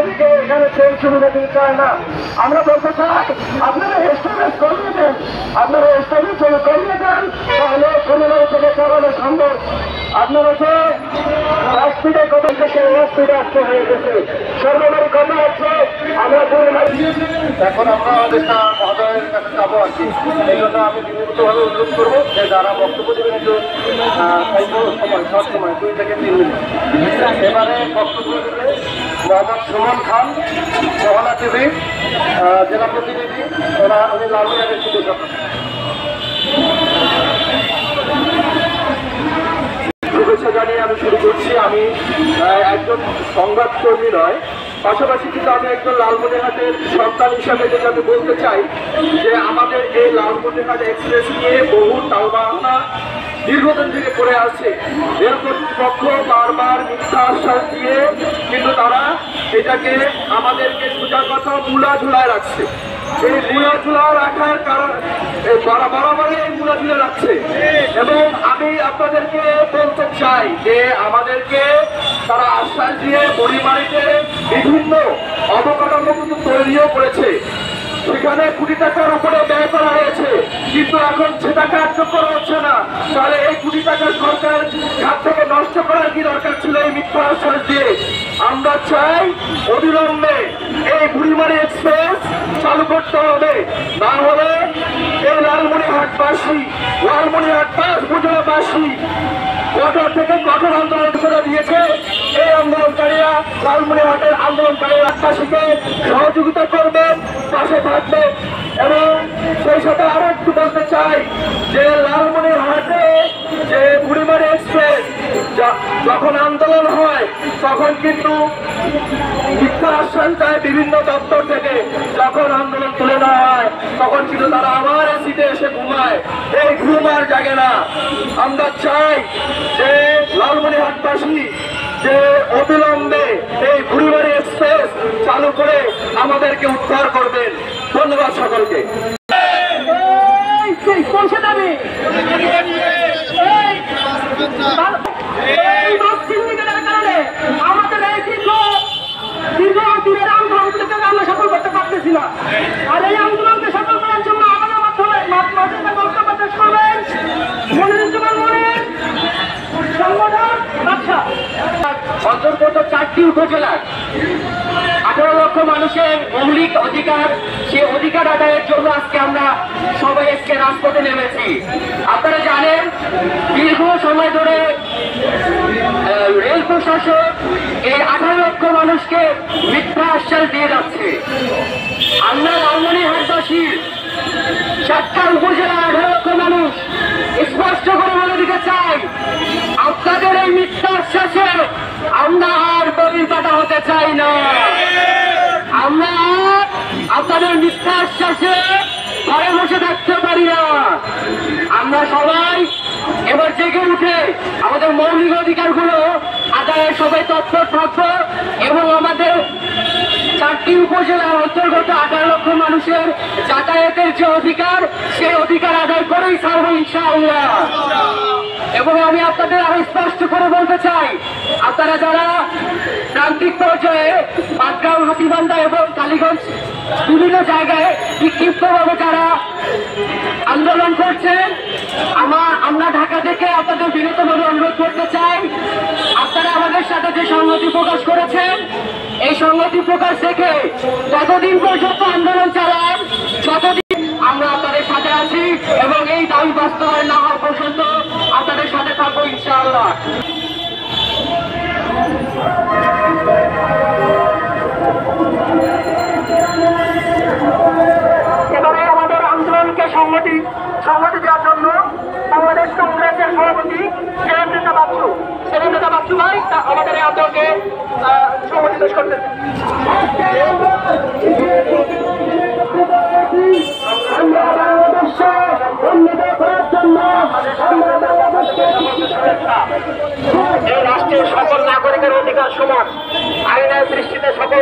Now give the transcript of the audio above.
আমাদেরকে এখানে ট্রেন সুবিধা দিতে চায় না। আমরা বলতে চাই আপনারা এস্টাবলিশ করিয়ে দেন, আপনারা এস্টাবলিশ করিয়ে দেন, তাহলে পরিবার থেকে চালানো সম্ভব। আপনারা যে স্পিডে কথা থেকে স্পিডে আসতে হয়ে গেছে, সর্বোপরি কথা হচ্ছে আমরা এখন আমরা দেশটা মহোদয়ের কাছে যাবো আর কি। এই জন্য আমি বিনীতভাবে অনুরোধ করবো যে যারা বক্তব্য দেবেন একটু সব সময় 2 থেকে 3 মিনিট। এবারে বক্তব্য দেবে মোহাম্মদ সুমন খান, মোহনা টিভি জেলা প্রতিনিধি, উনি লালমিয়ারের চিকিৎসক। শুভেচ্ছা জানিয়ে আমি শুরু করছি। আমি একজন সংবাদকর্মী নয়, পাশাপাশি কিন্তু আমি একজন লালমনিরহাটের সন্তান হিসাবে যেটা আমি বলতে চাই যে আমাদের এই লালমনিরহাট এক্সপ্রেস নিয়ে বহু টালবাহানা দীর্ঘদিন থেকে পড়ে আছে। রেল কর্তৃপক্ষ বারবার মিথ্যা আশ্বাস দিয়ে কিন্তু তারা এটাকে আমাদেরকে সোজা কথা মূলা ঝুলায় রাখছে। এই মূলা ঝুলা রাখার কারণ বরাবরই এই মূলা ঝুলে রাখছে। এবং আমি আপনাদেরকে বলতে চাই যে আমাদেরকে তারা আশ্বাস দিয়ে পরিবারীতে বিভিন্ন অবকাঠামো কিন্তু তৈরিও করেছে, সেখানে কোটি টাকার উপরে ব্যয় করা হয়েছে, কিন্তু এখন সেটা কার্যকর হচ্ছে না। তাহলে এই কোটি টাকা সরকার হাত থেকে নষ্ট করার কি দরকার ছিল এই মিথ্যা আশ্বাস দিয়ে? আমরা চাই অবিলম্বে এই বুড়িমারি এক্সপ্রেস চালু করতে হবে, না হলে এই লালমনিরহাটবাসী, লালমনিরহাট 5 উপজেলাবাসী কঠোর থেকে কঠোর আন্দোলন করে দিয়েছে। এই আন্দোলনকারীরা লালমনিরহাটের আন্দোলনকারী রাজবাসীকে সহযোগিতা করবেন, পাশে থাকবেন। এবং সেই সাথে আরো একটু বলতে চাই যে লালমনিরহাটে যে বুড়িমারি এক্সপ্রেস যখন আন্দোলন হয় তখন কিন্তু মিথ্যা আশ্বাস দেয় বিভিন্ন দপ্তর থেকে, যখন আন্দোলন তুলে দেওয়া হয় তখন কিন্তু তারা আবার সিটে এসে ঘুমায়। এই ঘুম আর জাগে না। আমরা চাই যে লালমনিরহাটবাসী যে অবিলম্বে এই বুড়িমারি এক্সপ্রেস চালু করে আমাদেরকে উদ্ধার করবেন। ধন্যবাদ সকলকে। আমাদের এই দীর্ঘদিনের আন্দোলনগুলোকে আমরা সফল করতে পারতেছি না। আর এই আন্দোলনকে সফল করার জন্য আমাদের মাধ্যমে বক্তব্য পেশ করবেন মনিরুজ্জামান মনির, সংগঠন বাদশা। অন্তর্গত 4টি উপজেলার 18 লক্ষ মানুষের মৌলিক অধিকার, সে অধিকার আদায়ের জন্য আজকে আমরা সবাই আজকে রাজপথে নেমেছি। আপনারা জানেন দীর্ঘ সময় ধরে রেল প্রশাসন এই 18 লক্ষ মানুষকে মিথ্যা আশ্বাস দিয়ে যাচ্ছে। আমরা লালমনিরহাটবাসীর 4টা উপজেলা 18 লক্ষ মানুষ স্পষ্ট করে বলে দিতে চাই, আপনাদের এই মিথ্যা আশ্বাসে আমরা আর বলির পাতা হতে চাই না। আমরা আপনাদের মিথ্যা আশ্বাসে ঘরে বসে থাকতে পারি না। আমরা সবাই এবার জেগে উঠে আমাদের মৌলিক অধিকারগুলো আদায়ের সবাই তৎপর থাকবো এবং আমাদের 4টি উপজেলার অন্তর্গত 18 লক্ষ মানুষের যাতায়াতের যে অধিকার, সেই অধিকার আদায় করেই ছাড়বো ইনশাআল্লাহ। এবং আমি আপনাদের আরো স্পষ্ট করে বলতে চাই, আপনারা যারা প্রান্তিক পর্যায়ে পাটগ্রাম, হাতিবান্ধা এবং কালীগঞ্জ বিভিন্ন জায়গায় বিক্ষিপ্তভাবে যারা আন্দোলন করছেন, আমরা ঢাকা থেকে আপনাদের বিনীতভাবে অনুরোধ করতে চাই, আপনারা আমাদের সাথে যে সংহতি প্রকাশ করেছেন, এই সংহতি প্রকাশ থেকে ততদিন পর্যন্ত আন্দোলন চালান যতদিন আমরা আপনাদের সাথে আছি এবং এই দাবি বাস্তবায়ন না হওয়া পর্যন্ত আপনাদের সাথে থাকবো ইনশাআল্লাহ। এবারে আমাদের আন্দোলনকে সংহতি দেওয়ার জন্য বাংলাদেশ কংগ্রেসের সভাপতি সেরেন্দ্র বাচ্চু ভাই আমাদের এই আন্দোলনকে সংহতি পেশ করতেছেন। এই রাষ্ট্রের সকল নাগরিকের অধিকার সমান, আইনের দৃষ্টিতে সকল